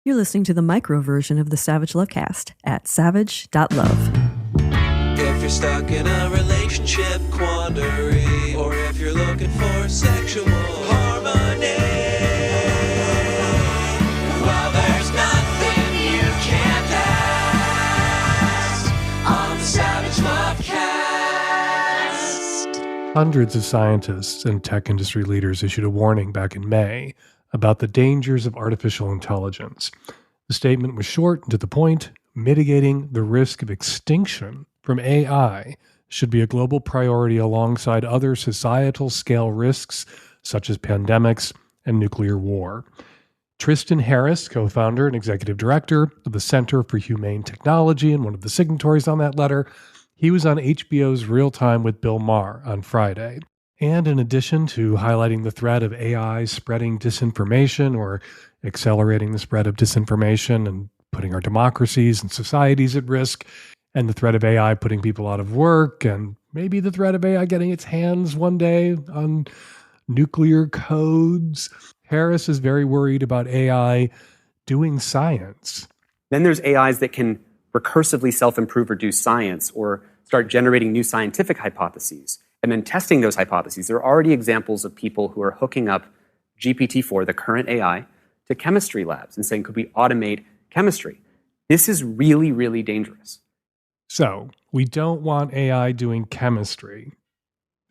You're listening to the micro version of the Savage Lovecast at savage.love. If you're stuck in a relationship quandary, or if you're looking for sexual harmony, well, there's nothing you can't ask on the Savage Lovecast. Hundreds of scientists and tech industry leaders issued a warning back in May about the dangers of artificial intelligence. The statement was short and to the point. Mitigating the risk of extinction from AI should be a global priority alongside other societal scale risks such as pandemics and nuclear war. Tristan Harris, co-founder and executive director of the Center for Humane Technology and one of the signatories on that letter, he was on HBO's Real Time with Bill Maher on Friday. And in addition to highlighting the threat of AI spreading disinformation or accelerating the spread of disinformation and putting our democracies and societies at risk, and the threat of AI putting people out of work, and maybe the threat of AI getting its hands one day on nuclear codes, Harris is very worried about AI doing science. Then there's AIs that can recursively self-improve or do science or start generating new scientific hypotheses and then testing those hypotheses. There are already examples of people who are hooking up GPT-4, the current AI, to chemistry labs and saying, could we automate chemistry? This is really, really dangerous. So we don't want AI doing chemistry,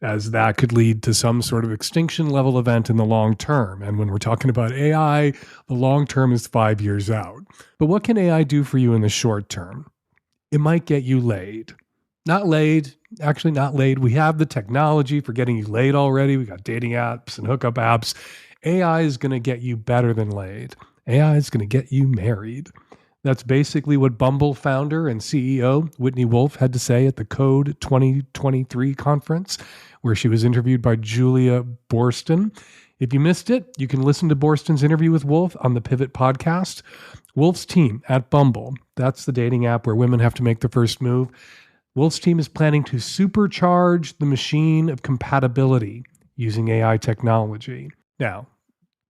as that could lead to some sort of extinction level event in the long term. And when we're talking about AI, the long term is 5 years out. But what can AI do for you in the short term? It might get you laid. Not laid, actually not laid. We have the technology for getting you laid already. We got dating apps and hookup apps. AI is going to get you better than laid. AI is going to get you married. That's basically what Bumble founder and CEO Whitney Wolfe had to say at the Code 2023 conference, where she was interviewed by Julia Boorstin. If you missed it, you can listen to Boorstin's interview with Wolfe on the Pivot podcast. Wolfe's team at Bumble, that's the dating app where women have to make the first move. Wolfe's team is planning to supercharge the machine of compatibility using AI technology. Now,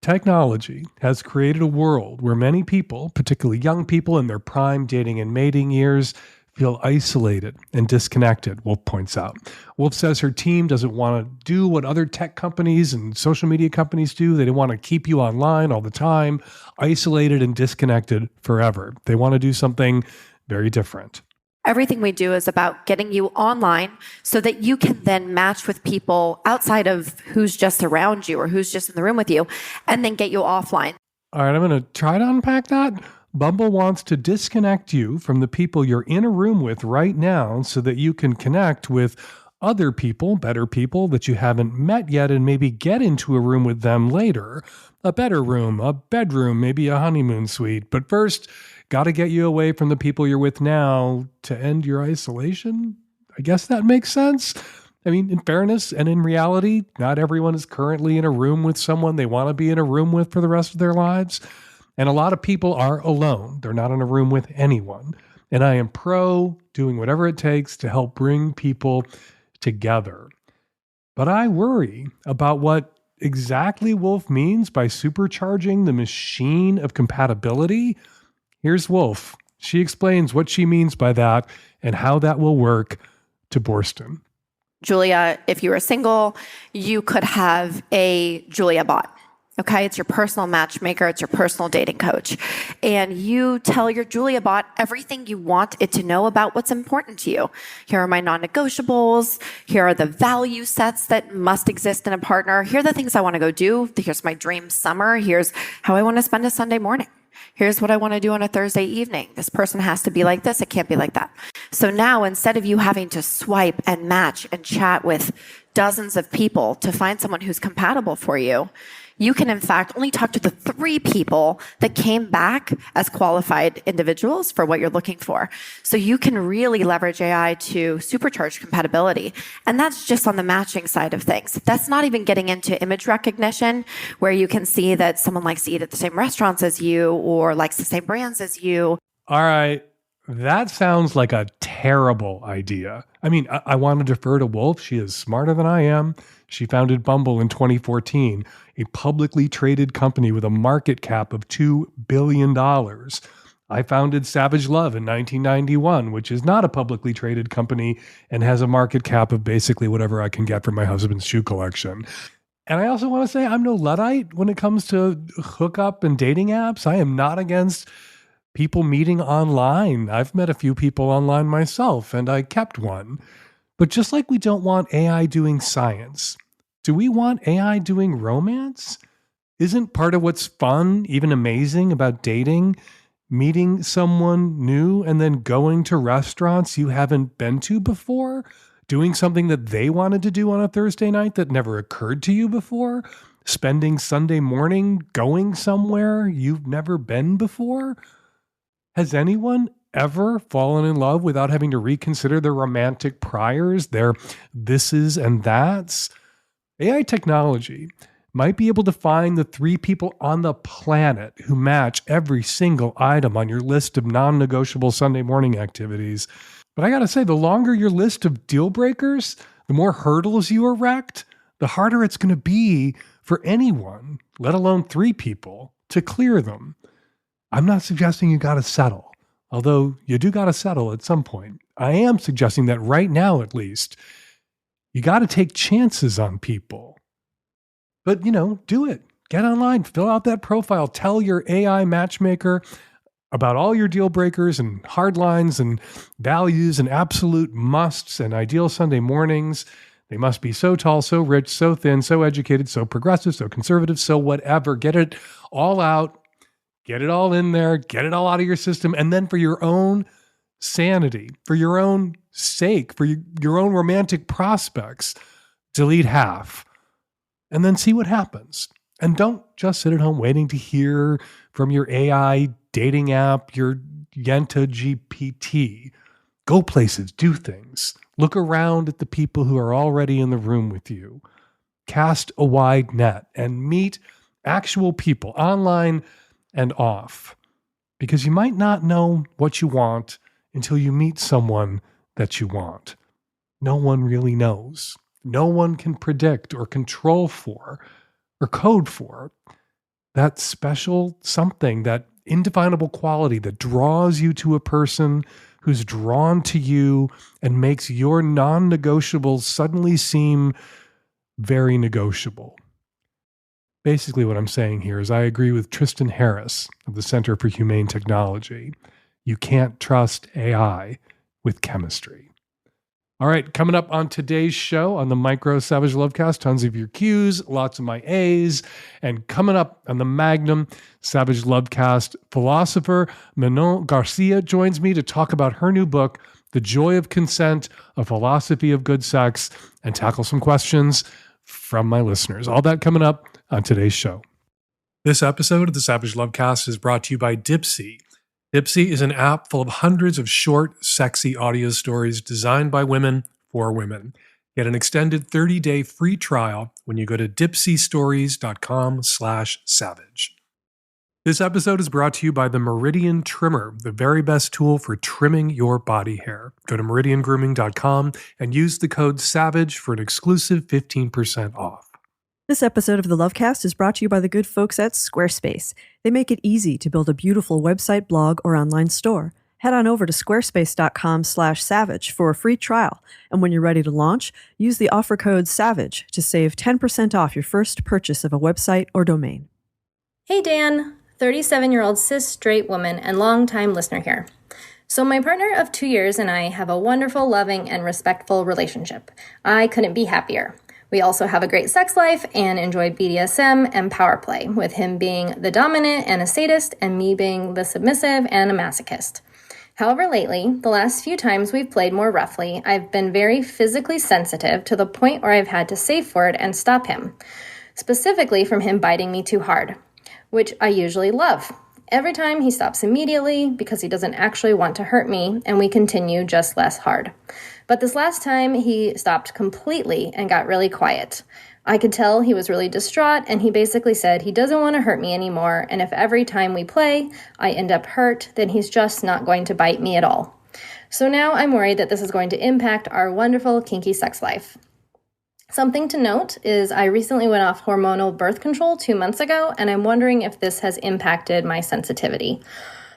technology has created a world where many people, particularly young people in their prime dating and mating years, feel isolated and disconnected, Wolfe points out. Wolfe says her team doesn't want to do what other tech companies and social media companies do. They don't want to keep you online all the time, isolated and disconnected forever. They want to do something very different. Everything we do is about getting you online so that you can then match with people outside of who's just around you or who's just in the room with you, and then get you offline. All right, I'm going to try to unpack that. Bumble wants to disconnect you from the people you're in a room with right now so that you can connect with other people, better people that you haven't met yet, and maybe get into a room with them later. A better room, a bedroom, maybe a honeymoon suite. But first, got to get you away from the people you're with now to end your isolation? I guess that makes sense. I mean, in fairness and in reality, not everyone is currently in a room with someone they want to be in a room with for the rest of their lives. And a lot of people are alone. They're not in a room with anyone. And I am pro doing whatever it takes to help bring people together. But I worry about what exactly Wolfe means by supercharging the machine of compatibility. Here's Wolfe. She explains what she means by that and how that will work to Boorstin. Julia, if you were single, you could have a Julia bot. Okay, it's your personal matchmaker, it's your personal dating coach. And you tell your Julia bot everything you want it to know about what's important to you. Here are my non-negotiables. Here are the value sets that must exist in a partner. Here are the things I want to go do. Here's my dream summer. Here's how I want to spend a Sunday morning. Here's what I want to do on a Thursday evening. This person has to be like this. It can't be like that. So now, instead of you having to swipe and match and chat with dozens of people to find someone who's compatible for you, you can, in fact, only talk to the 3 people that came back as qualified individuals for what you're looking for. So you can really leverage AI to supercharge compatibility. And that's just on the matching side of things. That's not even getting into image recognition, where you can see that someone likes to eat at the same restaurants as you or likes the same brands as you. All right. That sounds like a terrible idea. I mean, I want to defer to Wolf. She is smarter than I am. She founded Bumble in 2014, a publicly traded company with a market cap of $2 billion. I founded Savage Love in 1991, which is not a publicly traded company and has a market cap of basically whatever I can get from my husband's shoe collection. And I also want to say I'm no Luddite when it comes to hookup and dating apps. I am not against people meeting online. I've met a few people online myself, and I kept one. But just like we don't want AI doing science, do we want AI doing romance? Isn't part of what's fun, even amazing about dating, meeting someone new and then going to restaurants you haven't been to before? Doing something that they wanted to do on a Thursday night that never occurred to you before? Spending Sunday morning going somewhere you've never been before? Has anyone ever fallen in love without having to reconsider their romantic priors, their thises and that's? AI technology might be able to find the 3 people on the planet who match every single item on your list of non-negotiable Sunday morning activities. But I gotta say, the longer your list of deal breakers, the more hurdles you erect, the harder it's gonna be for anyone, let alone 3 people, to clear them. I'm not suggesting you gotta settle, although you do gotta settle at some point. I am suggesting that right now, at least, you gotta take chances on people. But, do it. Get online, fill out that profile, tell your AI matchmaker about all your deal breakers and hard lines and values and absolute musts and ideal Sunday mornings. They must be so tall, so rich, so thin, so educated, so progressive, so conservative, so whatever. Get it all out. Get it all in there, get it all out of your system, and then for your own sanity, for your own sake, for your own romantic prospects, delete half, and then see what happens. And don't just sit at home waiting to hear from your AI dating app, your Yenta GPT. Go places, do things. Look around at the people who are already in the room with you. Cast a wide net and meet actual people online and off, because you might not know what you want until you meet someone that you want. No one really knows. No one can predict or control for or code for that special something, that indefinable quality that draws you to a person who's drawn to you and makes your non-negotiables suddenly seem very negotiable. Basically, what I'm saying here is I agree with Tristan Harris of the Center for Humane Technology. You can't trust AI with chemistry. All right, coming up on today's show on the Micro Savage Lovecast, tons of your Qs, lots of my As, and coming up on the Magnum Savage Lovecast, philosopher Manon Garcia joins me to talk about her new book, The Joy of Consent, A Philosophy of Good Sex, and tackle some questions from my listeners. All that coming up on today's show. This episode of the Savage Lovecast is brought to you by Dipsea. Dipsea is an app full of hundreds of short, sexy audio stories designed by women for women. Get an extended 30-day free trial when you go to dipseastories.com/savage. This episode is brought to you by the Meridian Trimmer, the very best tool for trimming your body hair. Go to meridiangrooming.com and use the code SAVAGE for an exclusive 15% off. This episode of the Lovecast is brought to you by the good folks at Squarespace. They make it easy to build a beautiful website, blog, or online store. Head on over to squarespace.com/savage for a free trial. And when you're ready to launch, use the offer code SAVAGE to save 10% off your first purchase of a website or domain. Hey Dan, 37-year-old cis straight woman and longtime listener here. So my partner of 2 years and I have a wonderful, loving, and respectful relationship. I couldn't be happier. We also have a great sex life and enjoy BDSM and power play, with him being the dominant and a sadist and me being the submissive and a masochist. However, lately, the last few times we've played more roughly, I've been very physically sensitive to the point where I've had to save for it and stop him, specifically from him biting me too hard, which I usually love. Every time he stops immediately because he doesn't actually want to hurt me, and we continue just less hard. But this last time, he stopped completely and got really quiet. I could tell he was really distraught, and he basically said he doesn't want to hurt me anymore, and if every time we play, I end up hurt, then he's just not going to bite me at all. So now I'm worried that this is going to impact our wonderful kinky sex life. Something to note is I recently went off hormonal birth control 2 months ago, and I'm wondering if this has impacted my sensitivity.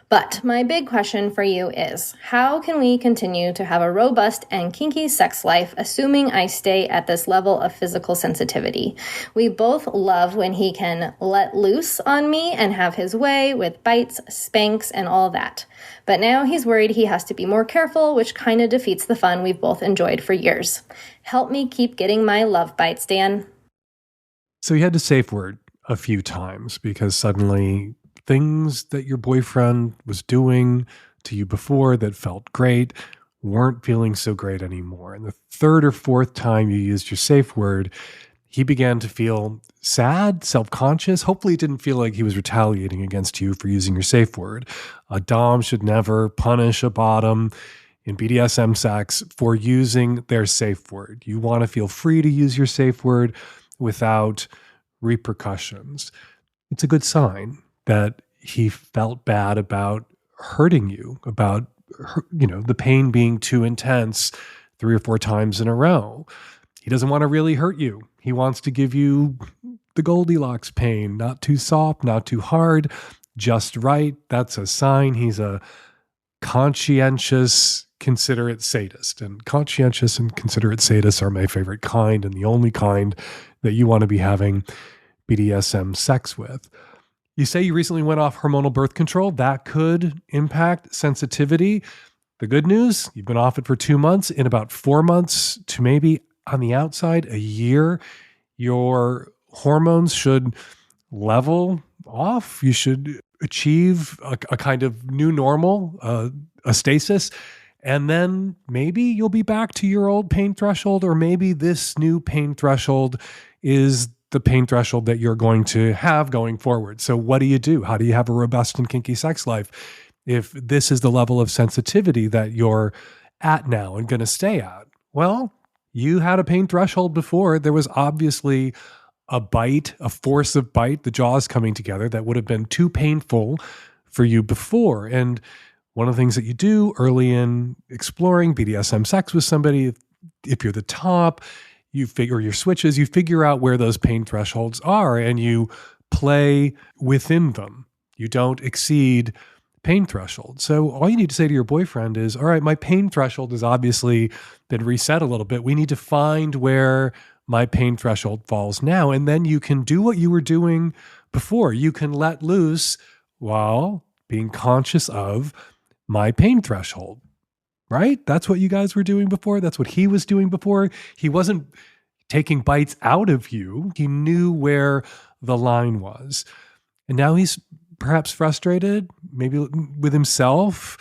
But my big question for you is, how can we continue to have a robust and kinky sex life, assuming I stay at this level of physical sensitivity? We both love when he can let loose on me and have his way with bites, spanks, and all that. But now he's worried he has to be more careful, which kind of defeats the fun we've both enjoyed for years. Help me keep getting my love bites, Dan. So you had to safe word a few times because suddenly things that your boyfriend was doing to you before that felt great weren't feeling so great anymore. And the third or fourth time you used your safe word, he began to feel sad, self-conscious. Hopefully it didn't feel like he was retaliating against you for using your safe word. A dom should never punish a bottom in BDSM sex for using their safe word. You want to feel free to use your safe word without repercussions. It's a good sign that he felt bad about hurting you, about, the pain being too intense 3 or 4 times in a row. He doesn't want to really hurt you. He wants to give you the Goldilocks pain, not too soft, not too hard, just right. That's a sign he's a conscientious, considerate sadist. And conscientious and considerate sadists are my favorite kind and the only kind that you want to be having BDSM sex with. You say you recently went off hormonal birth control. That could impact sensitivity. The good news, you've been off it for 2 months. In about 4 months to maybe on the outside, a year, your hormones should level off. You should achieve a kind of new normal, a stasis. And then maybe you'll be back to your old pain threshold, or maybe this new pain threshold is the pain threshold that you're going to have going forward. So what do you do? How do you have a robust and kinky sex life if this is the level of sensitivity that you're at now and going to stay at? Well, you had a pain threshold before. There was obviously a bite, a force of bite, the jaws coming together that would have been too painful for you before. And one of the things that you do early in exploring BDSM sex with somebody, if you're the top, you figure your switches, you figure out where those pain thresholds are and you play within them. You don't exceed pain threshold. So all you need to say to your boyfriend is, all right, my pain threshold has obviously been reset a little bit. We need to find where my pain threshold falls now. And then you can do what you were doing before. You can let loose while being conscious of my pain threshold. Right? That's what you guys were doing before. That's what he was doing before. He wasn't taking bites out of you. He knew where the line was. And now he's perhaps frustrated, maybe with himself,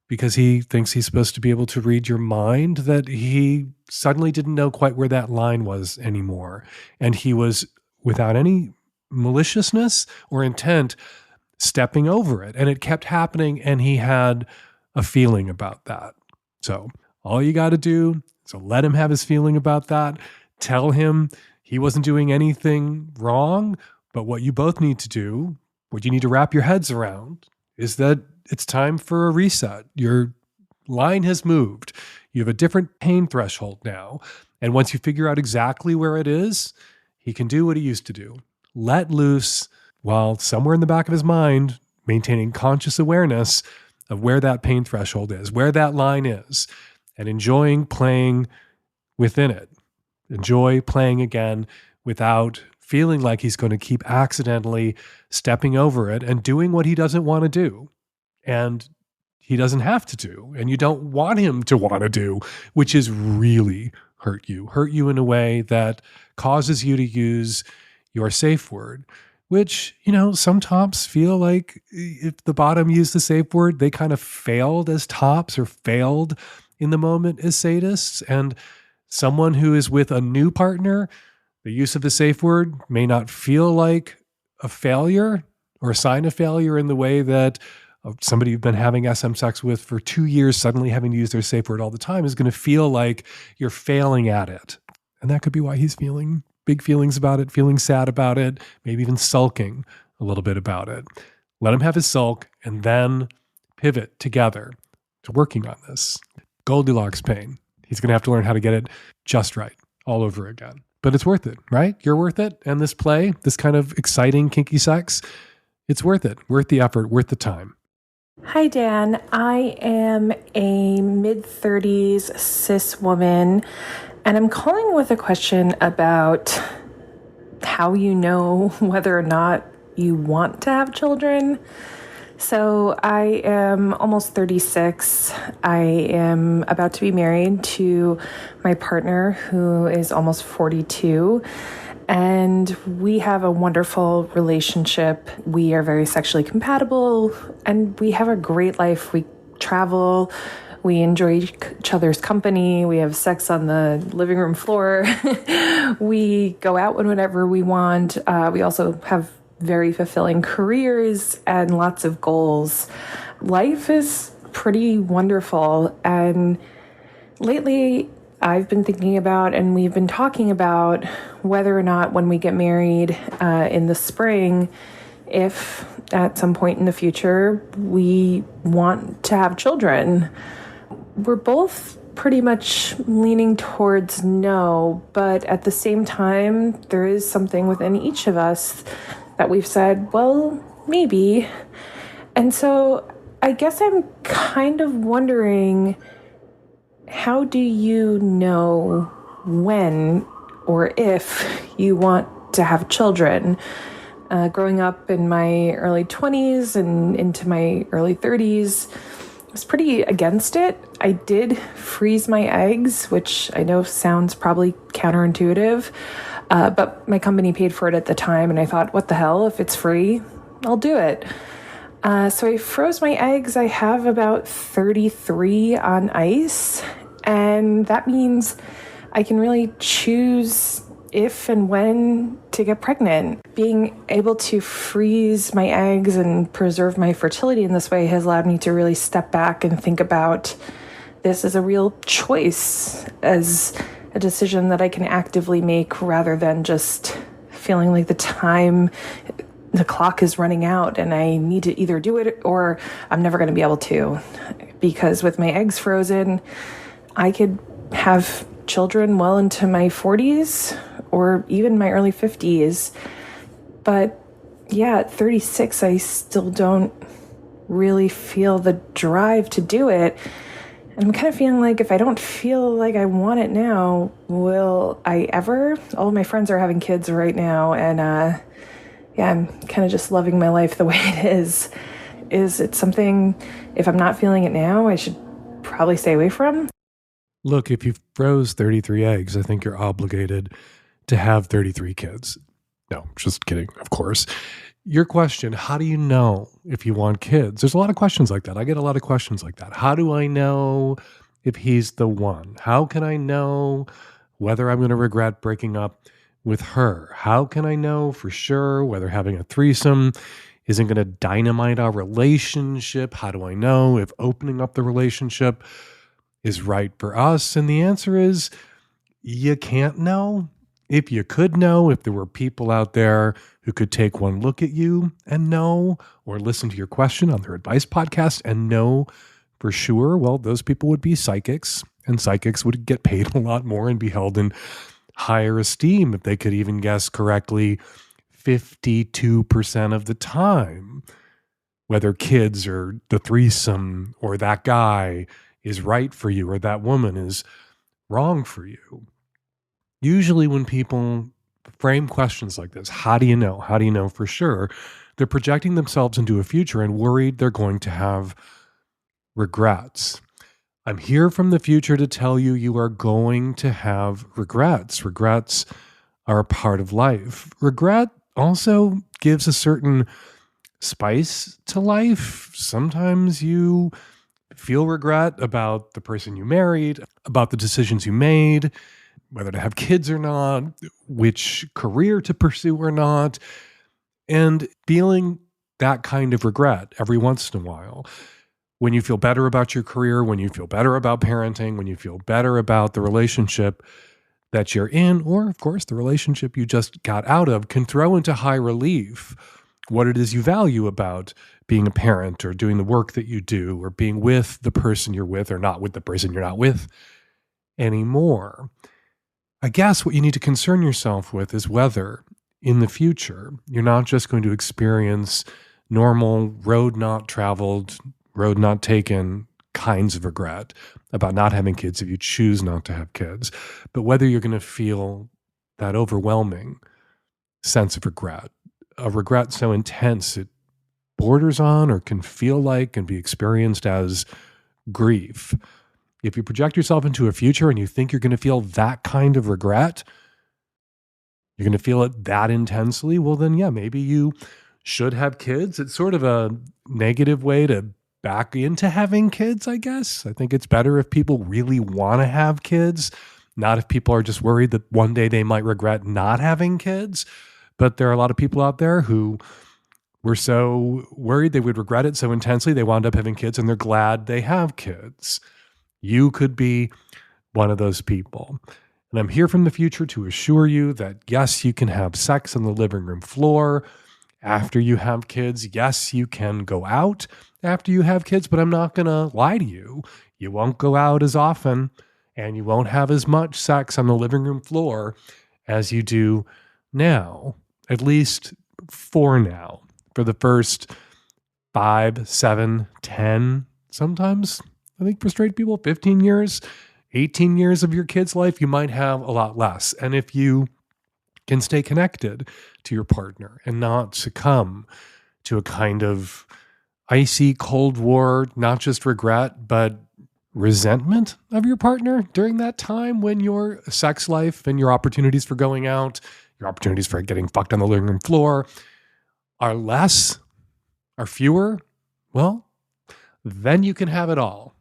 because he thinks he's supposed to be able to read your mind, that he suddenly didn't know quite where that line was anymore. And he was, without any maliciousness or intent, stepping over it. And it kept happening, and he had a feeling about that. So all you got to do is let him have his feeling about that. Tell him he wasn't doing anything wrong, but what you both need to do, what you need to wrap your heads around, is that it's time for a reset. Your line has moved. You have a different pain threshold now. And once you figure out exactly where it is, he can do what he used to do. Let loose while somewhere in the back of his mind, maintaining conscious awareness of where that pain threshold is, where that line is, and enjoying playing within it. Enjoy playing again without feeling like he's going to keep accidentally stepping over it and doing what he doesn't want to do. And he doesn't have to do, and you don't want him to want to do, which is really hurt you in a way that causes you to use your safe word. Which, some tops feel like if the bottom used the safe word, they kind of failed as tops or failed in the moment as sadists. And someone who is with a new partner, the use of the safe word may not feel like a failure or a sign of failure in the way that somebody you've been having SM sex with for 2 years suddenly having to use their safe word all the time is going to feel like you're failing at it. And that could be why he's feeling big feelings about it, feeling sad about it, maybe even sulking a little bit about it. Let him have his sulk and then pivot together to working on this. Goldilocks pain. He's going to have to learn how to get it just right all over again. But it's worth it, right? You're worth it. And this play, this kind of exciting, kinky sex, it's worth it. Worth the effort, worth the time. Hi, Dan. I am a mid-30s cis woman, and I'm calling with a question about how you know whether or not you want to have children. So I am almost 36. I am about to be married to my partner, who is almost 42. And we have a wonderful relationship. We are very sexually compatible, and we have a great life. We travel, we enjoy each other's company, we have sex on the living room floor, we go out whenever we want. We also have very fulfilling careers and lots of goals. Life is pretty wonderful. And lately, I've been thinking about, and we've been talking about, whether or not when we get married in the spring, if at some point in the future we want to have children. We're both pretty much leaning towards no, but at the same time, there is something within each of us that we've said, well, maybe. And so I guess I'm kind of wondering, how do you know when or if you want to have children? Growing up in my early 20s and into my early 30s, I was pretty against it. I did freeze my eggs, which I know sounds probably counterintuitive, but my company paid for it at the time, and I thought, what the hell, if it's free, I'll do it. So I froze my eggs. I have about 33 on ice, and that means I can really choose if and when to get pregnant. Being able to freeze my eggs and preserve my fertility in this way has allowed me to really step back and think about this as a real choice, as a decision that I can actively make, rather than just feeling like the clock is running out and I need to either do it or I'm never going to be able to. Because with my eggs frozen, I could have children well into my 40s or even my early 50s. But yeah, at 36, I still don't really feel the drive to do it. And I'm kind of feeling like if I don't feel like I want it now, will I ever? All of my friends are having kids right now, and yeah, I'm kind of just loving my life the way it is. Is it something, if I'm not feeling it now, I should probably stay away from? Look, if you froze 33 eggs, I think you're obligated to have 33 kids. No, just kidding, of course. Your question, how do you know if you want kids? There's a lot of questions like that. I get a lot of questions like that. How do I know if he's the one? How can I know whether I'm going to regret breaking up with her? How can I know for sure whether having a threesome isn't going to dynamite our relationship? How do I know if opening up the relationship is right for us? And the answer is, you can't know. If you could know, if there were people out there who could take one look at you and know, or listen to your question on their advice podcast and know for sure, well, those people would be psychics, and psychics would get paid a lot more and be held in higher esteem if they could even guess correctly 52% of the time whether kids or the threesome or that guy is right for you or that woman is wrong for you. Usually when people frame questions like this, how do you know? How do you know for sure? They're projecting themselves into a future and worried they're going to have regrets. I'm here from the future to tell you, you are going to have regrets. Regrets are a part of life. Regret also gives a certain spice to life. Sometimes you feel regret about the person you married, about the decisions you made, whether to have kids or not, which career to pursue or not, and feeling that kind of regret every once in a while. When you feel better about your career, when you feel better about parenting, when you feel better about the relationship that you're in, or of course, the relationship you just got out of, can throw into high relief what it is you value about being a parent or doing the work that you do or being with the person you're with or not with the person you're not with anymore. I guess what you need to concern yourself with is whether in the future you're not just going to experience normal road not traveled, road not taken kinds of regret about not having kids if you choose not to have kids, but whether you're going to feel that overwhelming sense of regret, a regret so intense it borders on or can feel like and be experienced as grief. If you project yourself into a future and you think you're going to feel that kind of regret, you're going to feel it that intensely, well then yeah, maybe you should have kids. It's sort of a negative way to back into having kids, I guess. I think it's better if people really want to have kids, not if people are just worried that one day they might regret not having kids. But there are a lot of people out there who were so worried they would regret it so intensely they wound up having kids and they're glad they have kids. You could be one of those people. And I'm here from the future to assure you that yes, you can have sex on the living room floor after you have kids. Yes, you can go out after you have kids, but I'm not going to lie to you. You won't go out as often and you won't have as much sex on the living room floor as you do now, at least for now, for the first 5, 7, 10, sometimes, I think for straight people, 15 years, 18 years of your kid's life, you might have a lot less. And if you can stay connected to your partner and not succumb to a kind of icy Cold War, not just regret, but resentment of your partner during that time when your sex life and your opportunities for going out, your opportunities for getting fucked on the living room floor are less, are fewer, well, then you can have it all.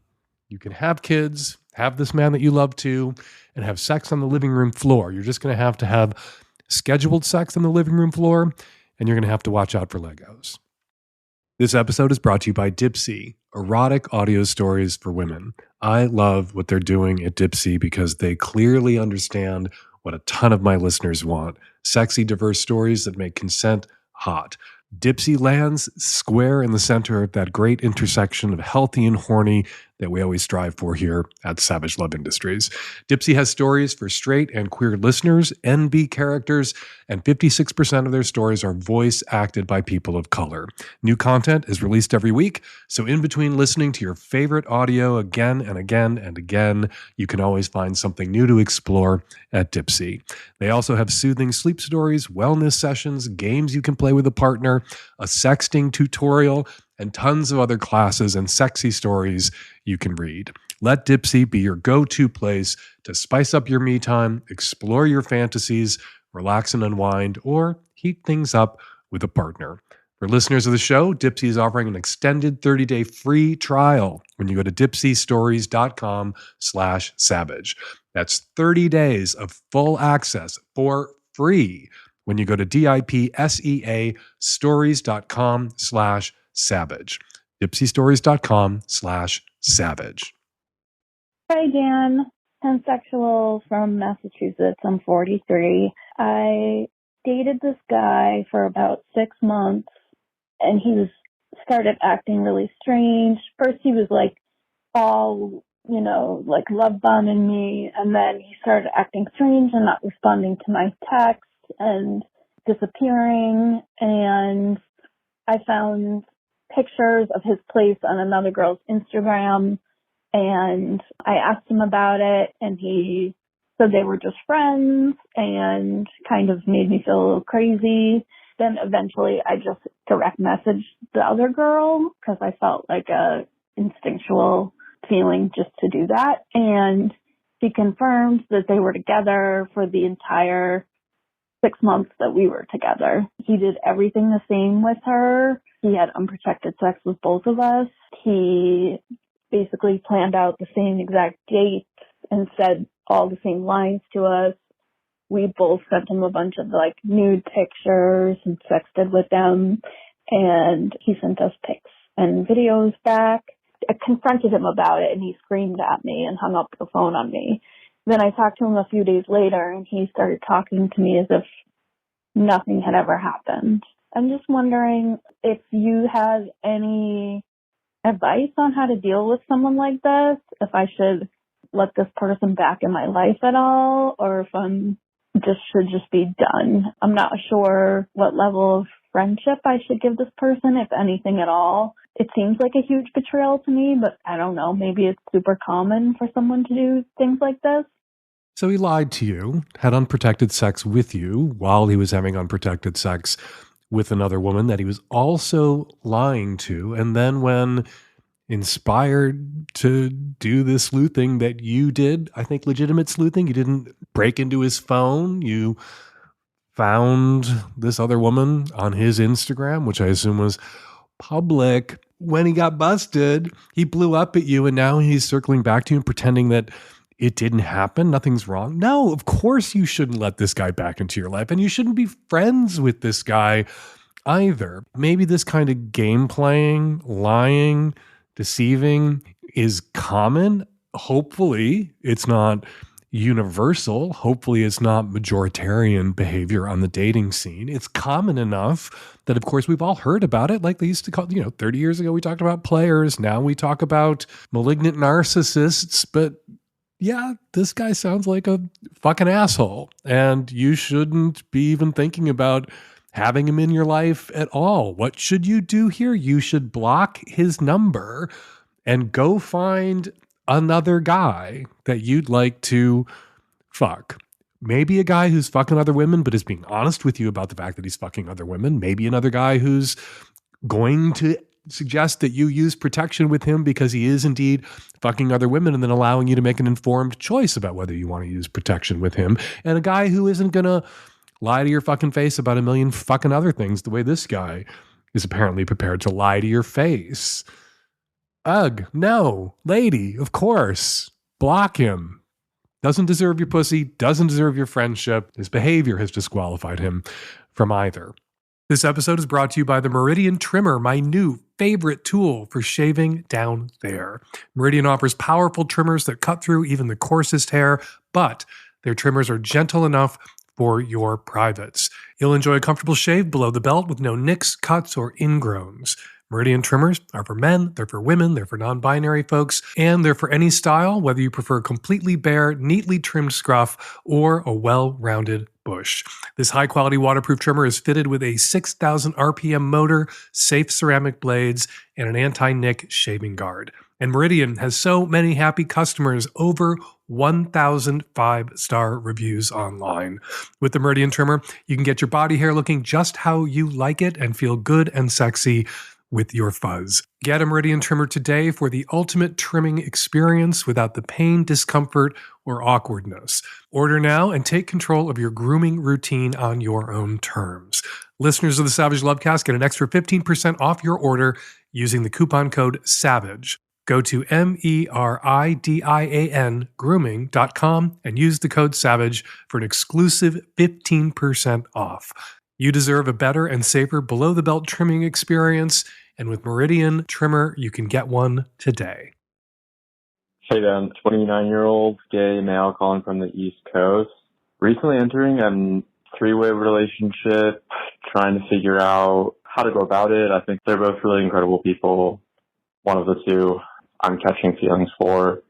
You can have kids, have this man that you love to, and have sex on the living room floor. You're just going to have scheduled sex on the living room floor, and you're going to have to watch out for Legos. This episode is brought to you by Dipsea, erotic audio stories for women. I love what they're doing at Dipsea because they clearly understand what a ton of my listeners want. Sexy, diverse stories that make consent hot. Dipsea lands square in the center of that great intersection of healthy and horny that we always strive for here at Savage Love Industries. Dipsea has stories for straight and queer listeners, NB characters, and 56% of their stories are voice acted by people of color. New content is released every week, so in between listening to your favorite audio again and again and again, you can always find something new to explore at Dipsea. They also have soothing sleep stories, wellness sessions, games you can play with a partner, a sexting tutorial, and tons of other classes and sexy stories you can read. Let Dipsea be your go-to place to spice up your me time, explore your fantasies, relax and unwind, or heat things up with a partner. For listeners of the show, Dipsea is offering an extended 30-day free trial when you go to dipseastories.com/savage. That's 30 days of full access for free when you go to DIPSEA stories.com/savage. dipseastories.com/savage. Hi, Dan. Pansexual from Massachusetts. I'm 43. I dated this guy for about 6 months, and he started acting really strange. First, he was like all, like love bombing me, and then he started acting strange and not responding to my texts and disappearing, and I found pictures of his place on another girl's Instagram, and I asked him about it, and he said they were just friends and kind of made me feel a little crazy. Then eventually I just direct messaged the other girl because I felt like a instinctual feeling just to do that, and she confirmed that they were together for the entire 6 months that we were together. He did everything the same with her. He had unprotected sex with both of us. He basically planned out the same exact dates and said all the same lines to us. We both sent him a bunch of like nude pictures and sexted with them, and he sent us pics and videos back. I confronted him about it, and he screamed at me and hung up the phone on me. Then I talked to him a few days later, and he started talking to me as if nothing had ever happened. I'm just wondering if you have any advice on how to deal with someone like this, if I should let this person back in my life at all, or if I'm should just be done. I'm not sure what level of friendship I should give this person, if anything at all. It seems like a huge betrayal to me, but I don't know. Maybe it's super common for someone to do things like this. So he lied to you, had unprotected sex with you while he was having unprotected sex with another woman that he was also lying to. And then when inspired to do this sleuthing that you did, I think legitimate sleuthing, you didn't break into his phone. You found this other woman on his Instagram, which I assume was public. When he got busted, he blew up at you, and now he's circling back to you and pretending that it didn't happen. Nothing's wrong. No, of course you shouldn't let this guy back into your life, and you shouldn't be friends with this guy either. Maybe this kind of game playing, lying, deceiving is common. Hopefully it's not universal. Hopefully it's not majoritarian behavior on the dating scene. It's common enough that, of course, we've all heard about it. Like they used to call, 30 years ago, we talked about players. Now we talk about malignant narcissists. But yeah, this guy sounds like a fucking asshole. And you shouldn't be even thinking about having him in your life at all. What should you do here? You should block his number and go find another guy that you'd like to fuck. Maybe a guy who's fucking other women, but is being honest with you about the fact that he's fucking other women. Maybe another guy who's going to suggest that you use protection with him because he is indeed fucking other women, and then allowing you to make an informed choice about whether you want to use protection with him. And a guy who isn't going to lie to your fucking face about a million fucking other things the way this guy is apparently prepared to lie to your face. Ugh, no, lady, of course. Block him. Doesn't deserve your pussy, doesn't deserve your friendship. His behavior has disqualified him from either. This episode is brought to you by the Meridian Trimmer, my new favorite tool for shaving down there. Meridian offers powerful trimmers that cut through even the coarsest hair, but their trimmers are gentle enough for your privates. You'll enjoy a comfortable shave below the belt with no nicks, cuts, or ingrowns. Meridian trimmers are for men, they're for women, they're for non-binary folks, and they're for any style, whether you prefer completely bare, neatly trimmed scruff, or a well-rounded bush. This high-quality waterproof trimmer is fitted with a 6,000 RPM motor, safe ceramic blades, and an anti-nick shaving guard. And Meridian has so many happy customers, over 1,000 5-star reviews online. With the Meridian trimmer, you can get your body hair looking just how you like it and feel good and sexy with your fuzz. Get a Meridian trimmer today for the ultimate trimming experience without the pain, discomfort, or awkwardness. Order now and take control of your grooming routine on your own terms. Listeners of the Savage Lovecast get an extra 15% off your order using the coupon code SAVAGE. Go to MERIDIAN grooming.com and use the code SAVAGE for an exclusive 15% off. You deserve a better and safer below-the-belt trimming experience, and with Meridian Trimmer, you can get one today. Hey Dan, 29-year-old gay male calling from the East Coast. Recently entering a three-way relationship, trying to figure out how to go about it. I think they're both really incredible people. One of the two I'm catching feelings for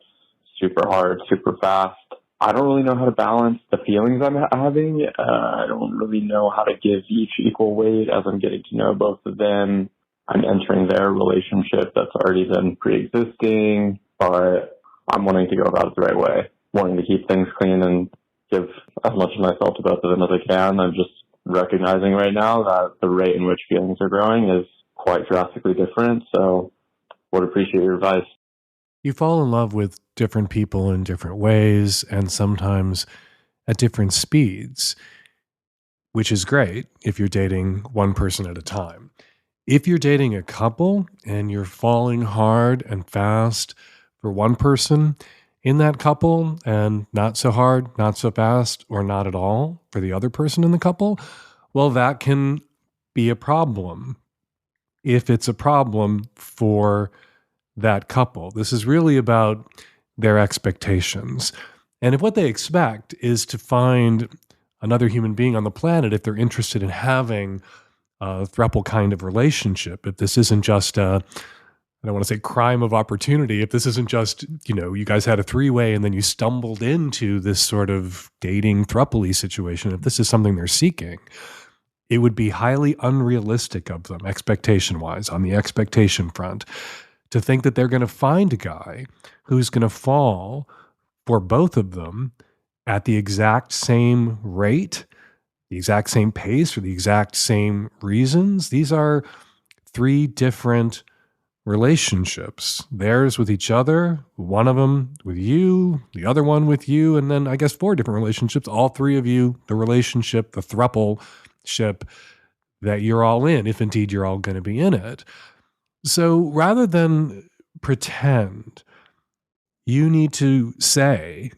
super hard, super fast. I don't really know how to balance the feelings I'm having. I don't really know how to give each equal weight as I'm getting to know both of them. I'm entering their relationship that's already been pre-existing, but I'm wanting to go about it the right way, wanting to keep things clean and give as much of myself to both of them as I can. I'm just recognizing right now that the rate in which feelings are growing is quite drastically different, so would appreciate your advice. You fall in love with different people in different ways and sometimes at different speeds, which is great if you're dating one person at a time. If you're dating a couple and you're falling hard and fast for one person in that couple and not so hard, not so fast, or not at all for the other person in the couple, well, that can be a problem if it's a problem for that couple. This is really about their expectations. And if what they expect is to find another human being on the planet, if they're interested in having a throuple kind of relationship, if this isn't just I don't want to say crime of opportunity, if this isn't just, you guys had a three-way and then you stumbled into this sort of dating throuple-y situation, if this is something they're seeking, it would be highly unrealistic of them, expectation-wise, on the expectation front, to think that they're going to find a guy who's going to fall for both of them at the exact same rate, the exact same pace, for the exact same reasons. These are three different relationships. Theirs with each other, one of them with you, the other one with you, and then I guess 4 different relationships, all 3 of you, the relationship, the throuple ship that you're all in, if indeed you're all going to be in it. So rather than pretend, you need to say,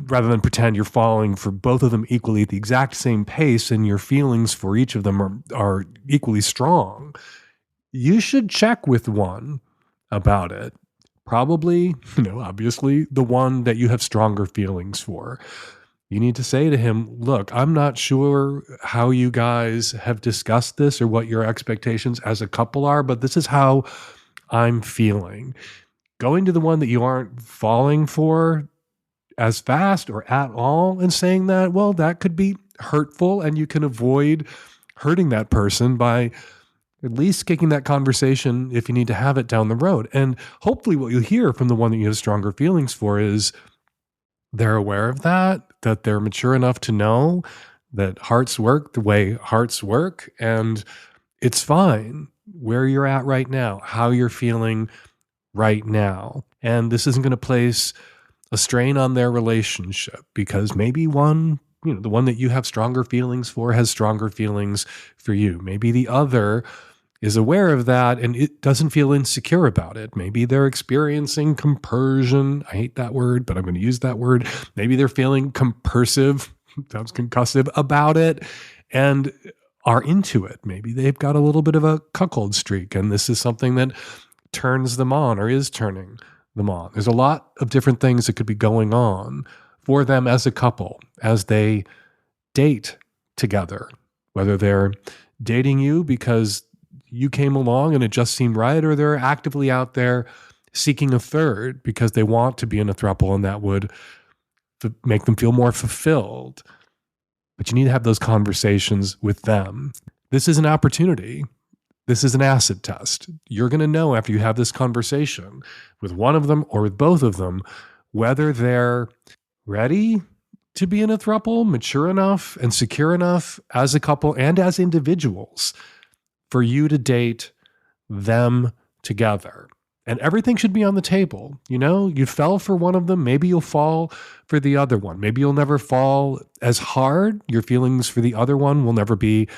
rather than pretend you're falling for both of them equally at the exact same pace and your feelings for each of them are equally strong, you should check with one about it. Probably, obviously the one that you have stronger feelings for. You need to say to him, look, I'm not sure how you guys have discussed this or what your expectations as a couple are, but this is how I'm feeling. Going to the one that you aren't falling for as fast or at all and saying that, well, that could be hurtful, and you can avoid hurting that person by at least kicking that conversation, if you need to have it, down the road. And hopefully what you hear from the one that you have stronger feelings for is they're aware of that they're mature enough to know that hearts work the way hearts work, and it's fine where you're at right now, how you're feeling right now. And this isn't going to place a strain on their relationship, because maybe one, the one that you have stronger feelings for has stronger feelings for you. Maybe the other is aware of that and it doesn't feel insecure about it. Maybe they're experiencing compersion. I hate that word, but I'm going to use that word. Maybe they're feeling compersive, sounds concussive, about it and are into it. Maybe they've got a little bit of a cuckold streak and this is something that turns them on or is turning them on. There's a lot of different things that could be going on for them as a couple as they date together, whether they're dating you because you came along and it just seemed right, or they're actively out there seeking a third because they want to be in a throuple and that would make them feel more fulfilled. But you need to have those conversations with them. This is an opportunity. This is an acid test. You're going to know after you have this conversation with one of them or with both of them whether they're ready to be in a throuple, mature enough and secure enough as a couple and as individuals for you to date them together. And everything should be on the table. You fell for one of them. Maybe you'll fall for the other one. Maybe you'll never fall as hard. Your feelings for the other one will never be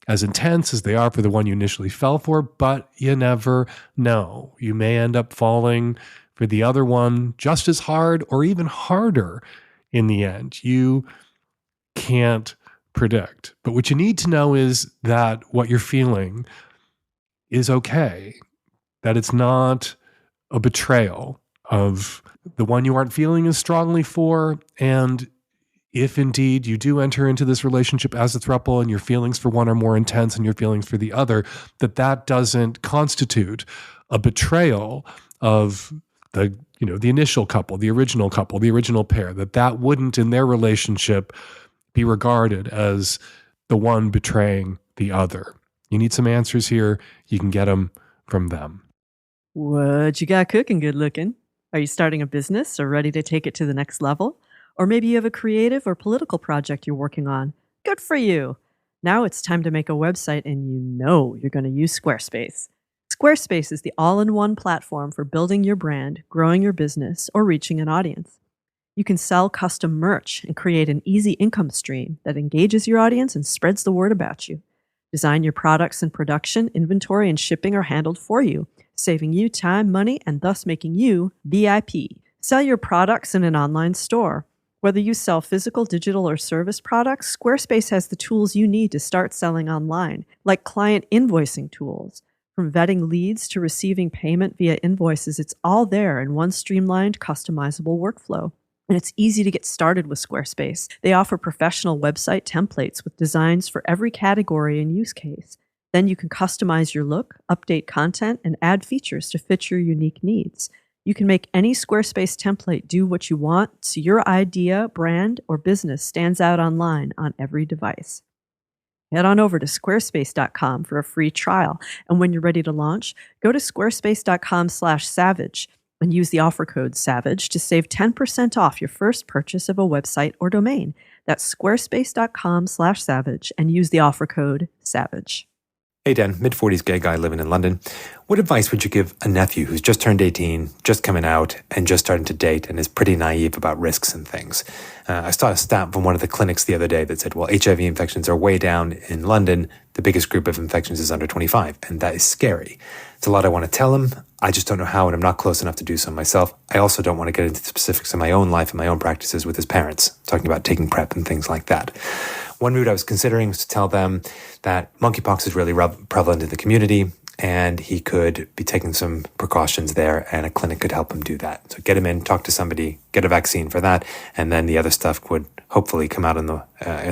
as intense as they are for the one you initially fell for, but you never know. You may end up falling for the other one just as hard or even harder in the end. You can't predict. But what you need to know is that what you're feeling is okay, that it's not a betrayal of the one you aren't feeling as strongly for. And if indeed you do enter into this relationship as a throuple and your feelings for one are more intense than your feelings for the other, that doesn't constitute a betrayal of the initial couple, the original pair, that wouldn't in their relationship be regarded as the one betraying the other. You need some answers here. You can get them from them. What you got cooking, good looking? Are you starting a business or ready to take it to the next level? Or maybe you have a creative or political project you're working on. Good for you. Now it's time to make a website and you're going to use Squarespace. Squarespace is the all-in-one platform for building your brand, growing your business, or reaching an audience. You can sell custom merch and create an easy income stream that engages your audience and spreads the word about you. Design your products and production, inventory, and shipping are handled for you, saving you time, money, and thus making you VIP. Sell your products in an online store. Whether you sell physical, digital, or service products, Squarespace has the tools you need to start selling online, like client invoicing tools. From vetting leads to receiving payment via invoices, it's all there in one streamlined, customizable workflow. And it's easy to get started with Squarespace. They offer professional website templates with designs for every category and use case. Then you can customize your look, update content, and add features to fit your unique needs. You can make any Squarespace template do what you want so your idea, brand, or business stands out online on every device. Head on over to squarespace.com for a free trial. And when you're ready to launch, go to squarespace.com/savage and use the offer code SAVAGE to save 10% off your first purchase of a website or domain. That's squarespace.com/savage and use the offer code SAVAGE. Hey Dan, mid-40s gay guy living in London. What advice would you give a nephew who's just turned 18, just coming out, and just starting to date and is pretty naive about risks and things? I saw a stat from one of the clinics the other day that said, well, HIV infections are way down in London. The biggest group of infections is under 25, and that is scary. It's a lot I want to tell him. I just don't know how, and I'm not close enough to do so myself. I also don't want to get into the specifics of my own life and my own practices with his parents, talking about taking PrEP and things like that. One route I was considering was to tell them that monkeypox is really prevalent in the community, and he could be taking some precautions there, and a clinic could help him do that. So get him in, talk to somebody, get a vaccine for that, and then the other stuff would hopefully come out in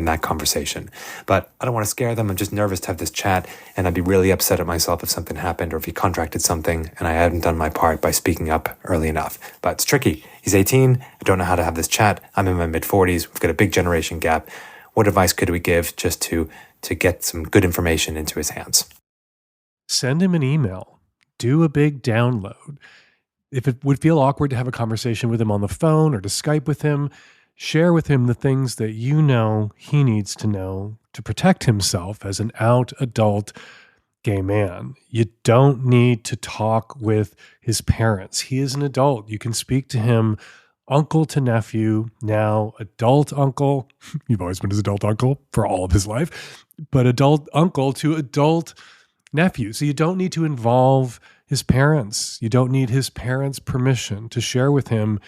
that conversation. But I don't want to scare them. I'm just nervous to have this chat, and I'd be really upset at myself if something happened or if he contracted something and I hadn't done my part by speaking up early enough. But it's tricky. He's 18. I don't know how to have this chat. I'm in my mid-40s. We've got a big generation gap. What advice could we give just to get some good information into his hands? Send him an email. Do a big download. If it would feel awkward to have a conversation with him on the phone or to Skype with him, share with him the things that you know he needs to know to protect himself as an out adult gay man. You don't need to talk with his parents. He is an adult. You can speak to him uncle to nephew, now adult uncle. You've always been his adult uncle for all of his life, but adult uncle to adult nephew. So you don't need to involve his parents. You don't need his parents' permission to share with him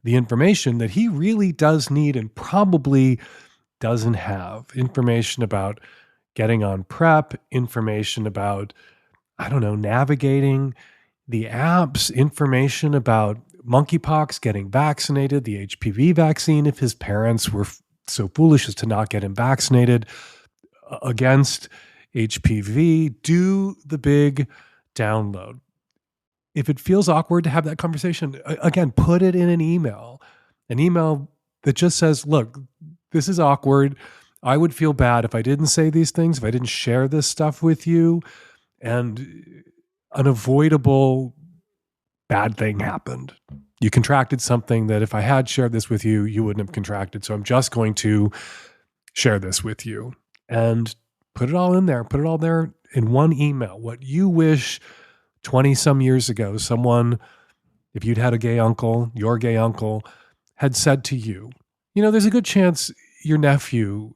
the information that he really does need and probably doesn't have. Information about getting on PrEP, information about, navigating the apps, information about monkeypox, getting vaccinated, the HPV vaccine, if his parents were so foolish as to not get him vaccinated against HPV. Do the big download. If it feels awkward to have that conversation, again, put it in an email that just says, look, this is awkward. I would feel bad if I didn't say these things, if I didn't share this stuff with you, and an avoidable bad thing happened. You contracted something that if I had shared this with you, you wouldn't have contracted. So I'm just going to share this with you and put it all in there. Put it all there in one email. What you wish 20 some years ago, someone, if you'd had a gay uncle, your gay uncle, had said to you. There's a good chance your nephew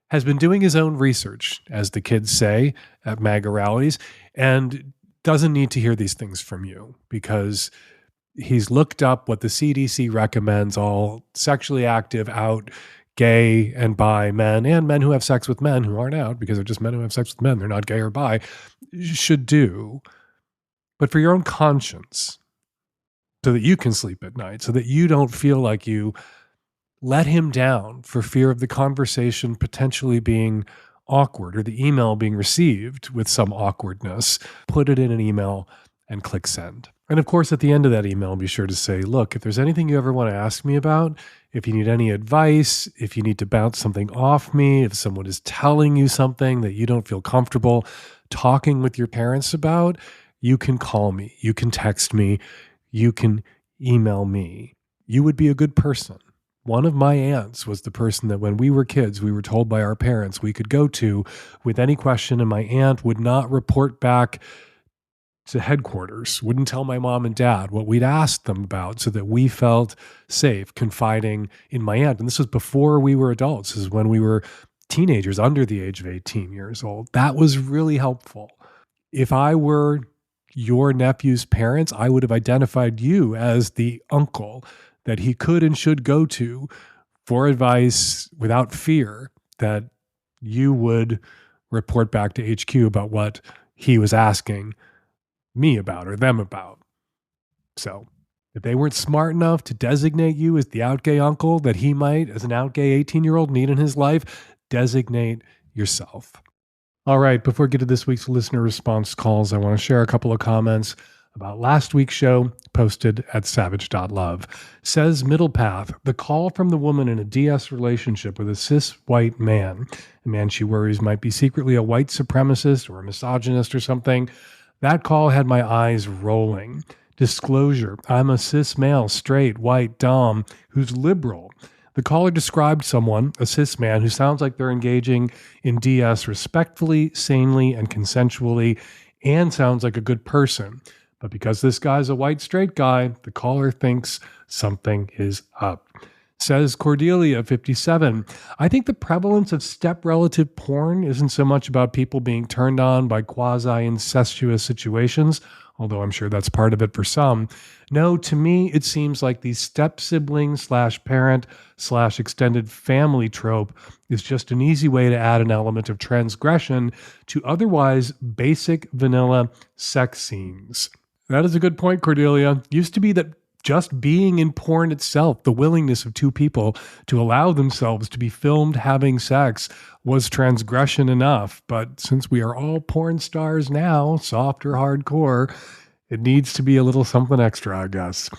has been doing his own research, as the kids say at MAGA rallies, and doesn't need to hear these things from you because he's looked up what the CDC recommends all sexually active, out, gay and bi men, and men who have sex with men who aren't out because they're just men who have sex with men, they're not gay or bi, should do. But for your own conscience, so that you can sleep at night, so that you don't feel like you let him down for fear of the conversation potentially being awkward or the email being received with some awkwardness, put it in an email and click send. And of course, at the end of that email, be sure to say, look, if there's anything you ever want to ask me about, if you need any advice, if you need to bounce something off me, if someone is telling you something that you don't feel comfortable talking with your parents about, you can call me, you can text me, you can email me. You would be a good person. One of my aunts was the person that when we were kids, we were told by our parents we could go to with any question, and my aunt would not report back to headquarters, wouldn't tell my mom and dad what we'd asked them about so that we felt safe confiding in my aunt. And this was before we were adults. This is when we were teenagers under the age of 18 years old. That was really helpful. If I were your nephew's parents, I would have identified you as the uncle that he could and should go to for advice without fear that you would report back to HQ about what he was asking me about or them about. So If they weren't smart enough to designate you as the out gay uncle that he might, as an out gay 18-year-old, need in his life, designate yourself. All right, before we get to this week's listener response calls, I want to share a couple of comments about last week's show posted at savage.love. Says Middle Path, the call from the woman in a DS relationship with a cis white man, a man she worries might be secretly a white supremacist or a misogynist or something. That call had my eyes rolling. Disclosure, I'm a cis male, straight, white, dom, who's liberal. The caller described someone, a cis man, who sounds like they're engaging in DS respectfully, sanely, and consensually, and sounds like a good person. But because this guy's a white straight guy, the caller thinks something is up. Says Cordelia, 57, I think the prevalence of step-relative porn isn't so much about people being turned on by quasi-incestuous situations, although I'm sure that's part of it for some. No, to me, it seems like the step-sibling / parent / extended family trope is just an easy way to add an element of transgression to otherwise basic vanilla sex scenes. That is a good point, Cordelia. Used to be that just being in porn itself, the willingness of two people to allow themselves to be filmed having sex, was transgression enough. But since we are all porn stars now, soft or hardcore, it needs to be a little something extra, I guess.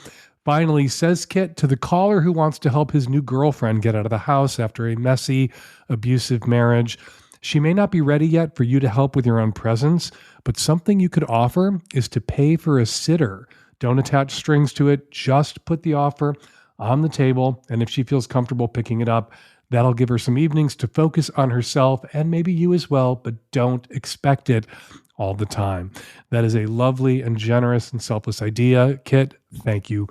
Finally, says Kit to the caller who wants to help his new girlfriend get out of the house after a messy, abusive marriage, she may not be ready yet for you to help with your own presence, but something you could offer is to pay for a sitter. Don't attach strings to it. Just put the offer on the table. And if she feels comfortable picking it up, that'll give her some evenings to focus on herself and maybe you as well, but don't expect it all the time. That is a lovely and generous and selfless idea. Kit, thank you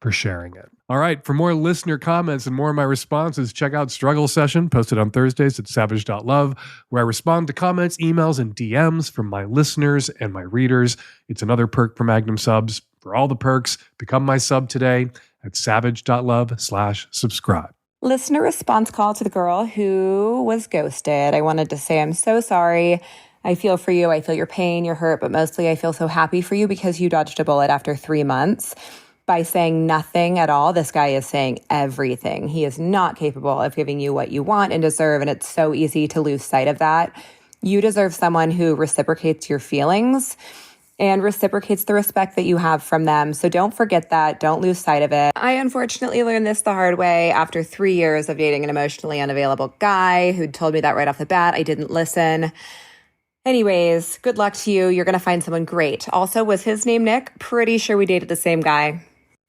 for sharing it. All right, for more listener comments and more of my responses, check out Struggle Session, posted on Thursdays at savage.love, where I respond to comments, emails, and DMs from my listeners and my readers. It's another perk for Magnum subs. For all the perks, become my sub today at savage.love/subscribe. Listener response call to the girl who was ghosted. I wanted to say I'm so sorry. I feel for you. I feel your pain, your hurt, but mostly I feel so happy for you because you dodged a bullet after 3 months. By saying nothing at all, this guy is saying everything. He is not capable of giving you what you want and deserve, and it's so easy to lose sight of that. You deserve someone who reciprocates your feelings and reciprocates the respect that you have from them. So don't forget that. Don't lose sight of it. I unfortunately learned this the hard way after 3 years of dating an emotionally unavailable guy who told me that right off the bat. I didn't listen. Anyways, good luck to you. You're going to find someone great. Also, was his name Nick? Pretty sure we dated the same guy.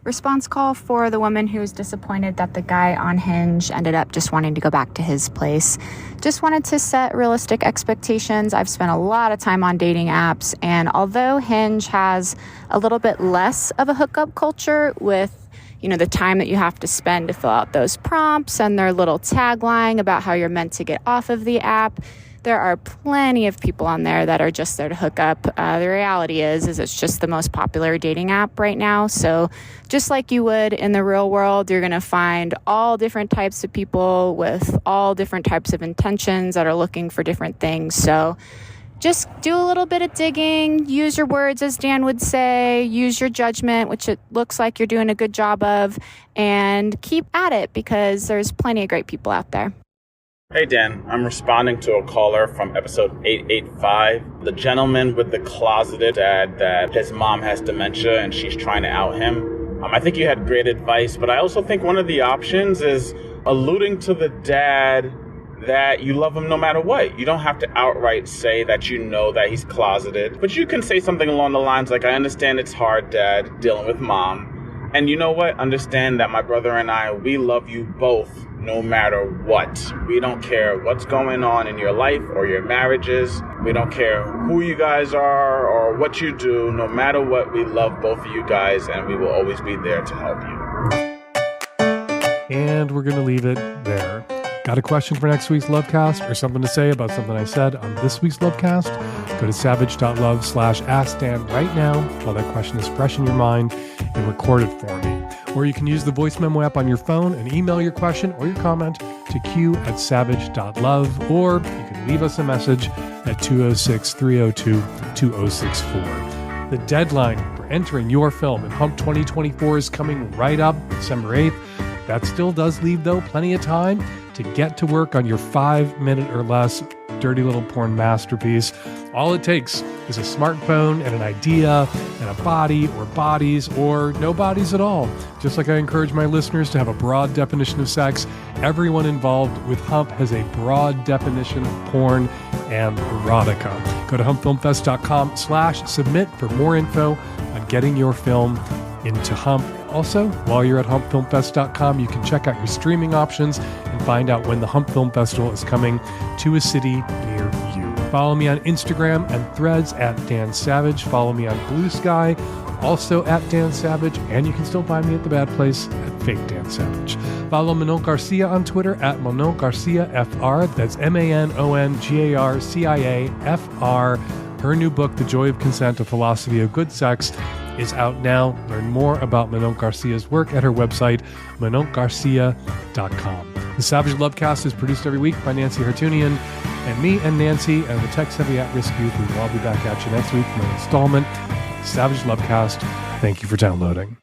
Response call for the woman who's disappointed that the guy on Hinge ended up just wanting to go back to his place. Just wanted to set realistic expectations. I've spent a lot of time on dating apps, and although Hinge has a little bit less of a hookup culture with, the time that you have to spend to fill out those prompts and their little tagline about how you're meant to get off of the app, there are plenty of people on there that are just there to hook up. The reality is it's just the most popular dating app right now. So just like you would in the real world, you're going to find all different types of people with all different types of intentions that are looking for different things. So just do a little bit of digging, use your words, as Dan would say, use your judgment, which it looks like you're doing a good job of, and keep at it because there's plenty of great people out there. Hey Dan, I'm responding to a caller from episode 885. The gentleman with the closeted dad that his mom has dementia and she's trying to out him. I think you had great advice, but I also think one of the options is alluding to the dad that you love him no matter what. You don't have to outright say that you know that he's closeted, but you can say something along the lines like, I understand it's hard, Dad, dealing with Mom. And you know what? Understand that my brother and I, we love you both no matter what. We don't care what's going on in your life or your marriages. We don't care who you guys are or what you do. No matter what, we love both of you guys and we will always be there to help you. And we're going to leave it there. Got a question for next week's Lovecast or something to say about something I said on this week's Lovecast? Go to savage.love/askdan right now while that question is fresh in your mind and record it for me. Or you can use the voice memo app on your phone and email your question or your comment to q@savage.love, or you can leave us a message at 206-302-2064. The deadline for entering your film, and Hump 2024 is coming right up December 8th. That still does leave, though, plenty of time to get to work on your 5-minute or less dirty little porn masterpiece. All it takes is a smartphone and an idea and a body or bodies or no bodies at all. Just like I encourage my listeners to have a broad definition of sex, everyone involved with Hump has a broad definition of porn and erotica. Go to humpfilmfest.com/submit for more info on getting your film into Hump. Also, while you're at humpfilmfest.com, you can check out your streaming options and find out when the Hump Film Festival is coming to a city near you. Follow me on Instagram and Threads at Dan Savage. Follow me on Blue Sky, also at Dan Savage, and you can still find me at The Bad Place at Fake Dan Savage. Follow Manon Garcia on Twitter at Manon Garcia FR. That's MANONGARCIAFR. Her new book, The Joy of Consent, A Philosophy of Good Sex, is out now. Learn more about Manon Garcia's work at her website, manongarcia.com. The Savage Lovecast is produced every week by Nancy Hartunian and me and Nancy and the tech-savvy at-risk youth. We will all be back at you next week for an installment of the Savage Lovecast. Thank you for downloading.